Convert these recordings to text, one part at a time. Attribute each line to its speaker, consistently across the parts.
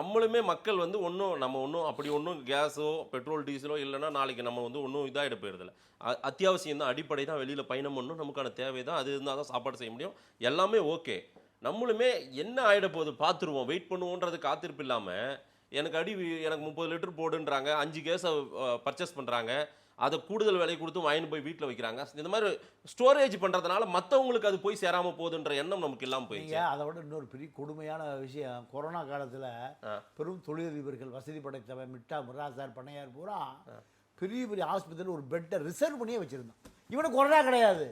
Speaker 1: நம்மளுமே மக்கள் வந்து நம்ம அப்படி கேஸோ பெட்ரோல் டீசலோ இல்லைன்னா நாளைக்கு நம்ம வந்து இதாகிட போயிருதில்ல. அத்தியாவசியம் தான், அடிப்படை தான், வெளியில் பயணம் பண்ணணும், நமக்கான தேவை தான், அது இருந்தால் தான் சாப்பாடு செய்ய முடியும், எல்லாமே ஓகே. நம்மளுமே என்ன ஆகிட போகுது பார்த்துருவோம், வெயிட் பண்ணுவோன்றது காத்திருப்பு இல்லாமல் எனக்கு 30 லிட்டர் போடுன்றாங்க, 5 கேஸை பர்ச்சேஸ் பண்ணுறாங்க, அதை கூடுதல் விலை கொடுத்து வாங்கிட்டு போய் வீட்டில் வைக்கிறாங்க. இந்த மாதிரி ஸ்டோரேஜ் பண்ணுறதுனால மற்றவங்களுக்கு அது போய் சேராமல் போகுதுன்ற எண்ணம் நமக்கு இல்லாமல் போயிடுச்சு.
Speaker 2: அதை விட இன்னொரு பெரிய கொடுமையான விஷயம், கொரோனா காலத்தில் பெரும் தொழிலதிபர்கள் வசதி படைத்தவ மிட்டா முராசார் பண்ணையார் பூரா பெரிய பெரிய ஆஸ்பத்திரியில் ஒரு பெட்டை ரிசர்வ் பண்ணியே வச்சுருந்தான். இவனுக்கு கொரோனா கிடையாது,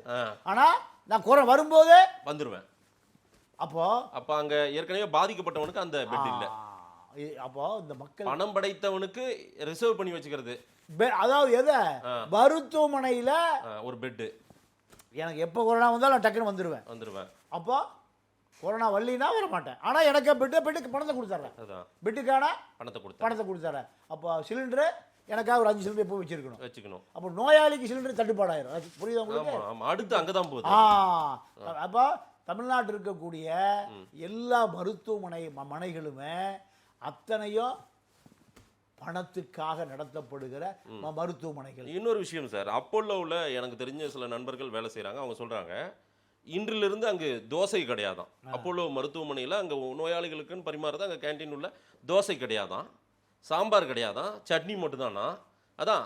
Speaker 2: ஆனால் நான் கொரோனா வரும்போதே வந்துடுவேன்.
Speaker 1: அப்போ அங்கே ஏற்கனவே பாதிக்கப்பட்டவனுக்கு அந்த பெட் இல்லை.
Speaker 2: அப்போ இந்த மக்கள்
Speaker 1: பணம் படைத்தவனுக்கு ரிசர்வ் பண்ணி வச்சுக்கிறது,
Speaker 2: அதாவது எதை மருத்துவமனையில்
Speaker 1: ஒரு பெட்டு.
Speaker 2: எனக்கு எப்போ கொரோனா வந்தாலும் நான் டக்குன்னு வந்துடுவேன். அப்போ கொரோனா வரலினா வர மாட்டேன், ஆனால் எனக்கு பெட்டுக்கு பணத்தை கொடுத்துட்றேன், பெட்டுக்கான பணத்தை கொடுத்துட்றேன். அப்போ சிலிண்டரு எனக்காக ஒரு 5 சிலிண்டர் எப்போ வச்சுக்கணும். அப்போ நோயாளிக்கு சிலிண்டர் தட்டுப்பாடாயிரும். புரியுதா உங்களுக்கு?
Speaker 1: அடுத்து அங்கே தான் போகுது.
Speaker 2: அப்போ தமிழ்நாட்டில் இருக்கக்கூடிய எல்லா மருத்துவமனைகளுமே அத்தனையும் பணத்துக்காக நடத்தப்படுகிற மருத்துவமனைகள்.
Speaker 1: இன்னொரு விஷயம் சார், அப்போலோவில் எனக்கு தெரிஞ்ச சில நண்பர்கள் வேலை செய்கிறாங்க. அவங்க சொல்கிறாங்க, இன்றிலிருந்து அங்கே தோசை கிடையாதான். அப்போலோ மருத்துவமனையில் அங்கே நோயாளிகளுக்குன்னு பரிமாறுறது, அங்கே கேன்டீன் உள்ள தோசை கிடையாதான், சாம்பார் கிடையாதான், சட்னி மட்டும்தானா. அதான்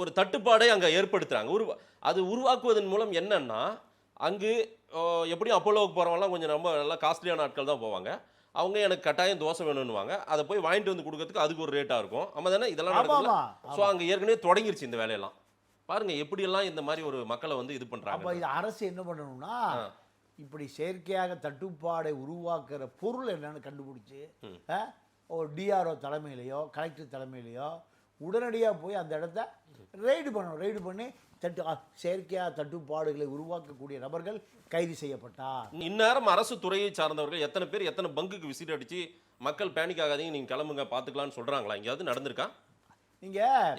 Speaker 1: ஒரு தட்டுப்பாடை அங்கே ஏற்படுத்துகிறாங்க. அது உருவாக்குவதன் மூலம் என்னன்னா, அங்கு எப்படியும் அப்போலோவுக்கு போகிறவங்களாம் கொஞ்சம் ரொம்ப நல்லா காஸ்ட்லியான ஆட்கள் தான் போவாங்க. அவங்க எனக்கு கட்டாயம் தோசை வேணும்னுவாங்க, அதை போய் வாங்கிட்டு வந்து கொடுக்கறதுக்கு அதுக்கு ஒரு ரேட்டாக இருக்கும். ஆமாம் தானே, இதெல்லாம் நடக்குது. ஸோ அங்கே ஏற்கனவே தொடங்கிருச்சு இந்த வேலையெல்லாம். பாருங்க எப்படியெல்லாம் இந்த மாதிரி ஒரு மக்களை வந்து இது பண்ணுறாங்க.
Speaker 2: அப்போ இது அரசு என்ன பண்ணணும்னா, இப்படி செயற்கையாக தட்டுப்பாடை உருவாக்குற பொருள் என்னன்னு கண்டுபிடிச்சி ஒரு டிஆர்ஓ தலைமையிலையோ கலெக்டர் தலைமையிலையோ உடனடியாக போய் அந்த இடத்த ரெய்டு பண்ணணும். ரெய்டு பண்ணி செயற்கையாக தட்டுப்பாடுகளை உருவாக்கக்கூடிய நபர்கள் கைது செய்யப்பட்டார்.
Speaker 1: இந்நேரம் அரசு துறையை சார்ந்தவர்கள் எத்தனை பேர் எத்தனை பங்குக்கு விசிட் அடிச்சு மக்கள் பேனிக் ஆகாதீங்க, நீங்கள் கிளம்புங்க பார்த்துக்கலான்னு சொல்கிறாங்களா? எங்கேயாவது நடந்திருக்கா?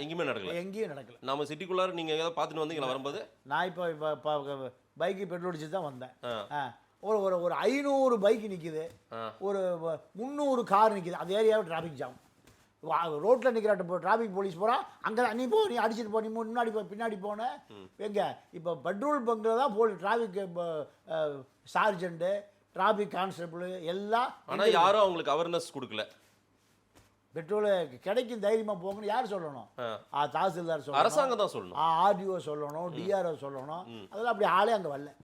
Speaker 1: எங்கேயுமே நடக்கல.
Speaker 2: எங்கேயும் நடக்கல.
Speaker 1: நம்ம சிட்டிக்குள்ளார நீங்கள் எங்கேயாவது பார்த்துட்டு வந்தீங்களா வரும்போது?
Speaker 2: நான் இப்போ பைக்கு பெட்ரோல் அடிச்சு தான் வந்தேன். ஒரு 500 பைக் நிற்கிது, ஒரு 300 கார் நிற்கிது. அந்த ஏரியாவில் டிராஃபிக் ஜாம். ரோட்டில் நிற்கிறாட்ட டிராஃபிக் போலீஸ் போகிறான், அங்கே நீ அடிச்சுட்டு போ, நீ முன்னாடி போ, பின்னாடி போன எங்க. இப்போ பெட்ரோல் பங்கில் தான் டிராஃபிக் சார்ஜென்ட்டு, டிராஃபிக் கான்ஸ்டபிள் எல்லாம்.
Speaker 1: ஆனால் யாரும் அவங்களுக்கு அவேர்னஸ் கொடுக்கல.
Speaker 2: பெட்ரோல் கிடைக்கும் தைரியமாக போங்கன்னு யார் சொல்லணும்? தாசில்தார் சொல்லணும்,
Speaker 1: அரசாங்கம் தான் சொல்லணும்,
Speaker 2: ஆர்டிஓ சொல்லணும், டிஆர்ஓ சொல்லணும். அதெல்லாம் அப்படி ஆளே அங்கே வரல.